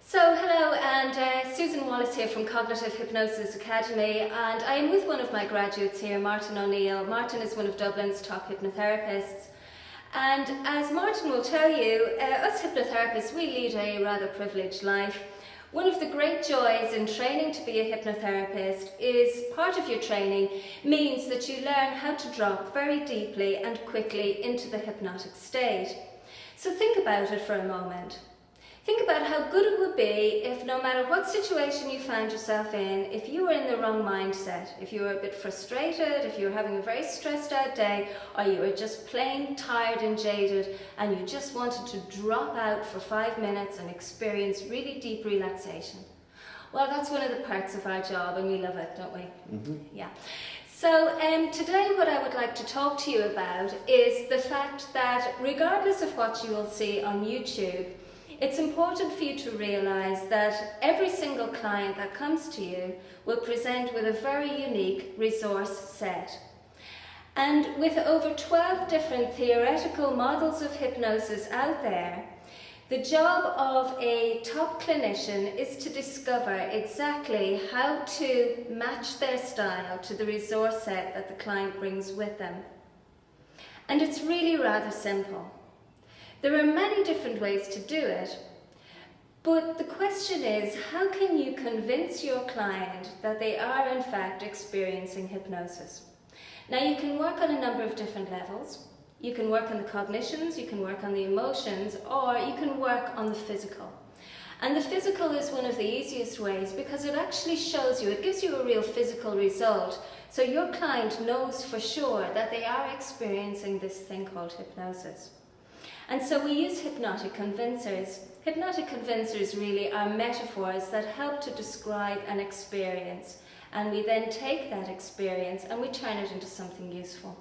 So hello, and Susan Wallace here from Cognitive Hypnosis Academy, and I am with one of my graduates here, Martin O'Neill. Martin is one of Dublin's top hypnotherapists, and as Martin will tell you, us hypnotherapists, we lead a rather privileged life. One of the great joys in training to be a hypnotherapist is part of your training means that you learn how to drop very deeply and quickly into the hypnotic state. So think about it for a moment. Think about how good it would be if no matter what situation you found yourself in, if you were in the wrong mindset, if you were a bit frustrated, if you were having a very stressed out day, or you were just plain tired and jaded and you just wanted to drop out for 5 minutes and experience really deep relaxation. Well, that's one of the perks of our job and we love it, don't we? Mm-hmm. Yeah. So today what I would like to talk to you about is the fact that regardless of what you will see on YouTube, it's important for you to realise that every single client that comes to you will present with a very unique resource set. And with over 12 different theoretical models of hypnosis out there, the job of a top clinician is to discover exactly how to match their style to the resource set that the client brings with them. And it's really rather simple. There are many different ways to do it, but the question is, how can you convince your client that they are in fact experiencing hypnosis? Now you can work on a number of different levels. You can work on the cognitions, you can work on the emotions, or you can work on the physical. And the physical is one of the easiest ways because it actually shows you, it gives you a real physical result. So your client knows for sure that they are experiencing this thing called hypnosis. And so we use hypnotic convincers. Hypnotic convincers really are metaphors that help to describe an experience. And we then take that experience and we turn it into something useful.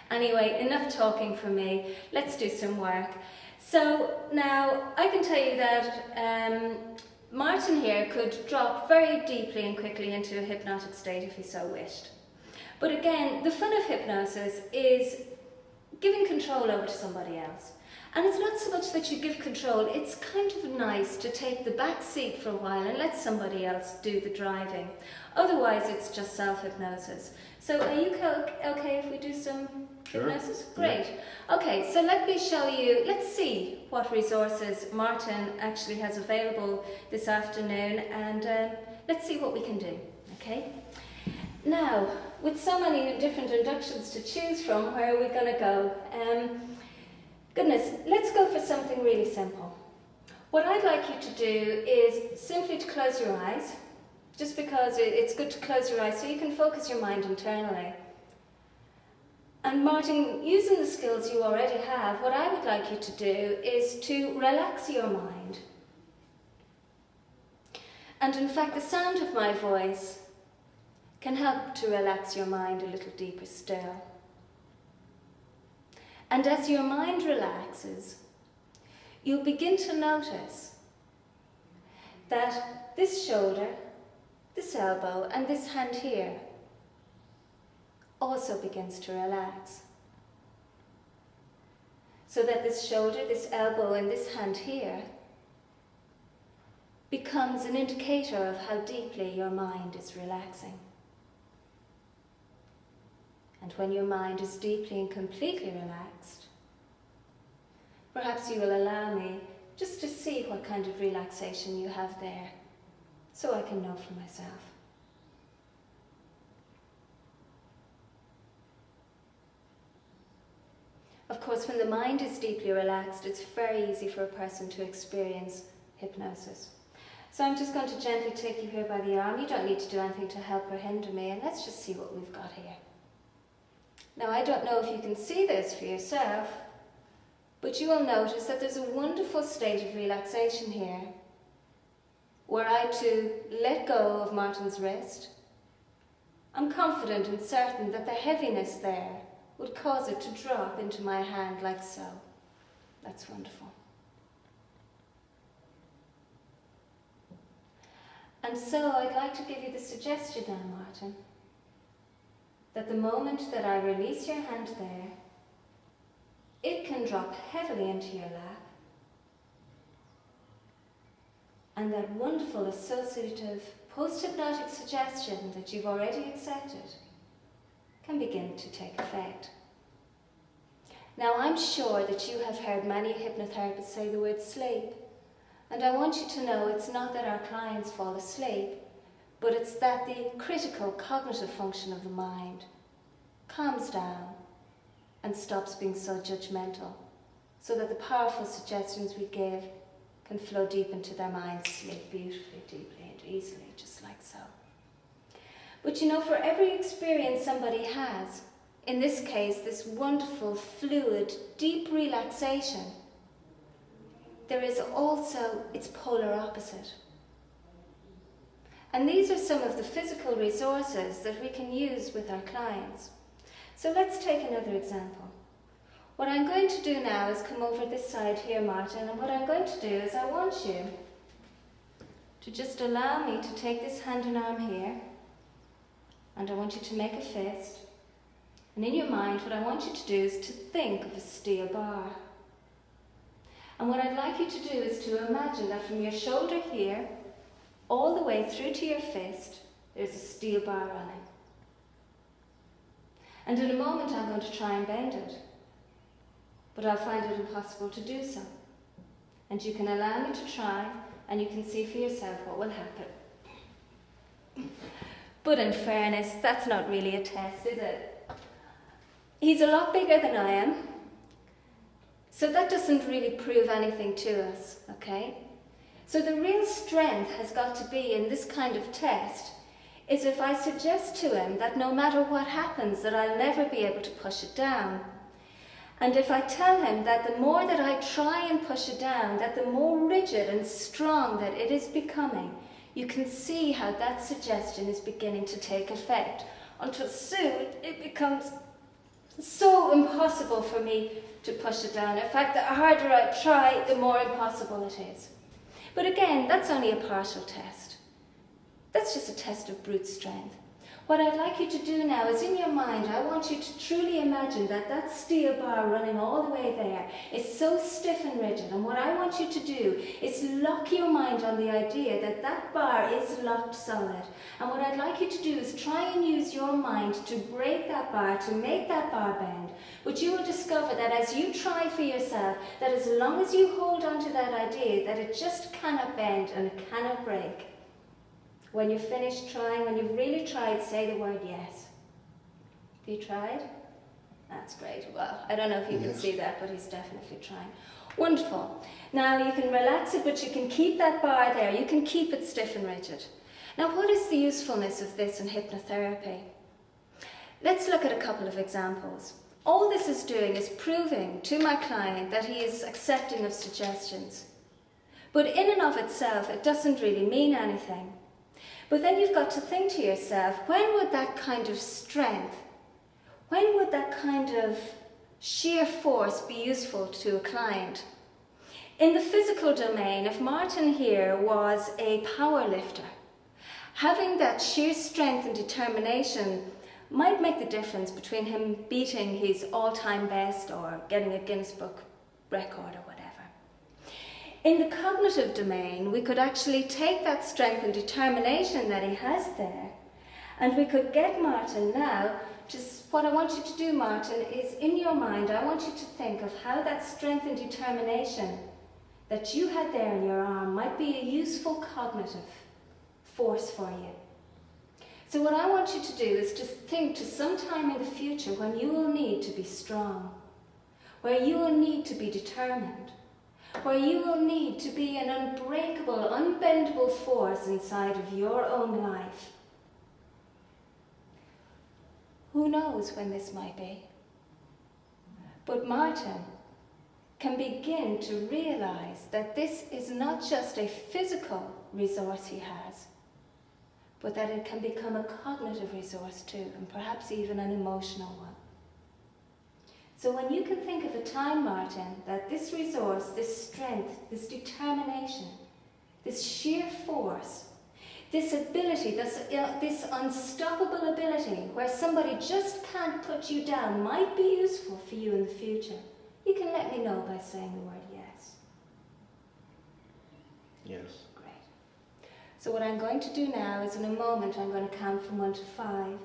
Anyway, enough talking for me. Let's do some work. So now I can tell you that Martin here could drop very deeply and quickly into a hypnotic state if he so wished. But again, the fun of hypnosis is giving control over to somebody else. And it's not so much that you give control, it's kind of nice to take the back seat for a while and let somebody else do the driving. Otherwise, it's just self-hypnosis. So are you okay if we do some hypnosis? Sure. Great. Yeah. Okay, so let me show you, let's see what resources Martin actually has available this afternoon, and let's see what we can do, okay? Now, with so many different inductions to choose from, where are we going to go? Goodness, let's go for something really simple. What I'd like you to do is simply to close your eyes, just because it's good to close your eyes so you can focus your mind internally. And Martin, using the skills you already have, what I would like you to do is to relax your mind. And in fact, the sound of my voice can help to relax your mind a little deeper still. And as your mind relaxes, you'll begin to notice that this shoulder, this elbow, and this hand here also begins to relax. So that this shoulder, this elbow, and this hand here becomes an indicator of how deeply your mind is relaxing. And when your mind is deeply and completely relaxed, perhaps you will allow me just to see what kind of relaxation you have there, so I can know for myself. Of course, when the mind is deeply relaxed, it's very easy for a person to experience hypnosis. So I'm just going to gently take you here by the arm. You don't need to do anything to help or hinder me, and let's just see what we've got here. Now, I don't know if you can see this for yourself, but you will notice that there's a wonderful state of relaxation here. Were I to let go of Martin's wrist, I'm confident and certain that the heaviness there would cause it to drop into my hand like so. That's wonderful. And so I'd like to give you the suggestion now, Martin, that the moment that I release your hand there, it can drop heavily into your lap, and that wonderful associative post-hypnotic suggestion that you've already accepted can begin to take effect. Now, I'm sure that you have heard many hypnotherapists say the word sleep, and I want you to know it's not that our clients fall asleep, but it's that the critical cognitive function of the mind calms down and stops being so judgmental, so that the powerful suggestions we give can flow deep into their minds, sleep beautifully, deeply and easily, just like so. But you know, for every experience somebody has, in this case, this wonderful, fluid, deep relaxation, there is also its polar opposite. And these are some of the physical resources that we can use with our clients. So let's take another example. What I'm going to do now is come over this side here, Martin, and what I'm going to do is I want you to just allow me to take this hand and arm here, and I want you to make a fist. And in your mind, what I want you to do is to think of a steel bar. And what I'd like you to do is to imagine that from your shoulder here, all the way through to your fist, there's a steel bar running. And in a moment, I'm going to try and bend it, but I'll find it impossible to do so. And you can allow me to try, and you can see for yourself what will happen. But in fairness, that's not really a test, is it? He's a lot bigger than I am, so that doesn't really prove anything to us, okay? So the real strength has got to be in this kind of test is if I suggest to him that no matter what happens, that I'll never be able to push it down. And if I tell him that the more that I try and push it down, that the more rigid and strong that it is becoming, you can see how that suggestion is beginning to take effect, until soon it becomes so impossible for me to push it down. In fact, the harder I try, the more impossible it is. But again, that's only a partial test. That's just a test of brute strength. What I'd like you to do now is, in your mind, I want you to truly imagine that that steel bar running all the way there is so stiff and rigid. And what I want you to do is lock your mind on the idea that that bar is locked solid. And what I'd like you to do is try and use your mind to break that bar, to make that bar bend. But you will discover that as you try for yourself, that as long as you hold on to that idea, that it just cannot bend and it cannot break. When you're finished trying, when you've really tried, say the word yes. Have you tried? That's great. Well, I don't know if you can see that, but he's definitely trying. Wonderful. Now you can relax it, but you can keep that bar there. You can keep it stiff and rigid. Now, what is the usefulness of this in hypnotherapy? Let's look at a couple of examples. All this is doing is proving to my client that he is accepting of suggestions. But in and of itself, it doesn't really mean anything. But then you've got to think to yourself, when would that kind of strength, when would that kind of sheer force be useful to a client? In the physical domain, if Martin here was a power lifter, having that sheer strength and determination might make the difference between him beating his all-time best or getting a Guinness Book record or whatever. In the cognitive domain, we could actually take that strength and determination that he has there, and we could get Martin now, what I want you to do, Martin, is in your mind, I want you to think of how that strength and determination that you had there in your arm might be a useful cognitive force for you. So what I want you to do is to think to some time in the future when you will need to be strong, where you will need to be determined, where you will need to be an unbreakable, unbendable force inside of your own life. Who knows when this might be? But Martin can begin to realize that this is not just a physical resource he has, but that it can become a cognitive resource too, and perhaps even an emotional one. So when you can think of a time, Martin, that this resource, this strength, this determination, this sheer force, this ability, this unstoppable ability where somebody just can't put you down might be useful for you in the future, you can let me know by saying the word yes. Yes. Great. So what I'm going to do now is in a moment I'm going to count from 1 to 5.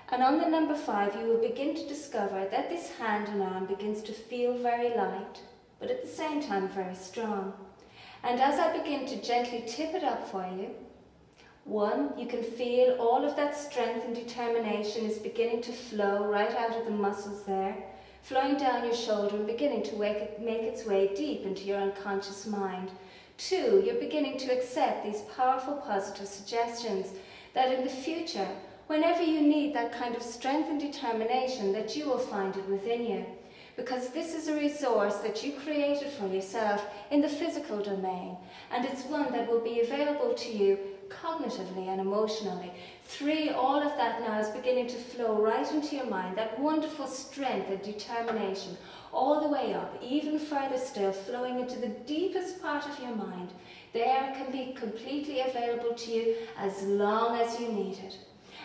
And on the number 5 you will begin to discover that this hand and arm begins to feel very light, but at the same time very strong. And as I begin to gently tip it up for you, 1, you can feel all of that strength and determination is beginning to flow right out of the muscles there, flowing down your shoulder and beginning to make its way deep into your unconscious mind. 2, you're beginning to accept these powerful positive suggestions that in the future, whenever you need that kind of strength and determination, that you will find it within you. Because this is a resource that you created for yourself in the physical domain, and it's one that will be available to you cognitively and emotionally. 3, all of that now is beginning to flow right into your mind, that wonderful strength and determination, all the way up, even further still, flowing into the deepest part of your mind. There can be completely available to you as long as you need it.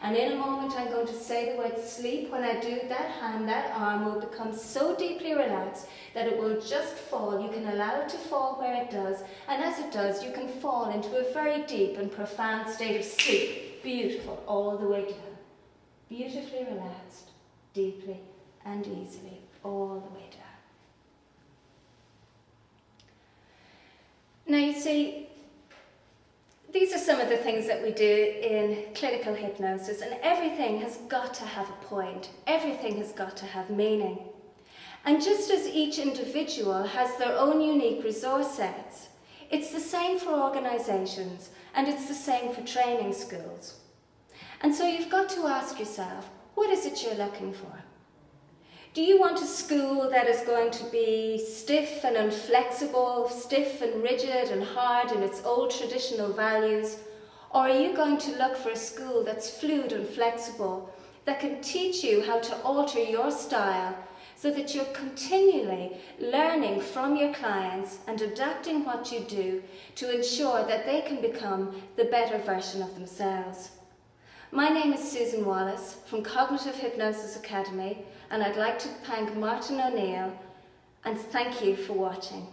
And in a moment I'm going to say the word sleep. When I do, that hand, that arm will become so deeply relaxed that it will just fall. You can allow it to fall where it does, and as it does, you can fall into a very deep and profound state of sleep. Beautiful, all the way down. Beautifully relaxed, deeply and easily, all the way down. Now you see, these are some of the things that we do in clinical hypnosis, and everything has got to have a point. Everything has got to have meaning. And just as each individual has their own unique resource sets, it's the same for organisations, and it's the same for training schools. And so you've got to ask yourself, what is it you're looking for? Do you want a school that is going to be stiff and inflexible, stiff and rigid and hard in its old traditional values? Or are you going to look for a school that's fluid and flexible, that can teach you how to alter your style so that you're continually learning from your clients and adapting what you do to ensure that they can become the better version of themselves? My name is Susan Wallace from Cognitive Hypnosis Academy, and I'd like to thank Martin O'Neill and thank you for watching.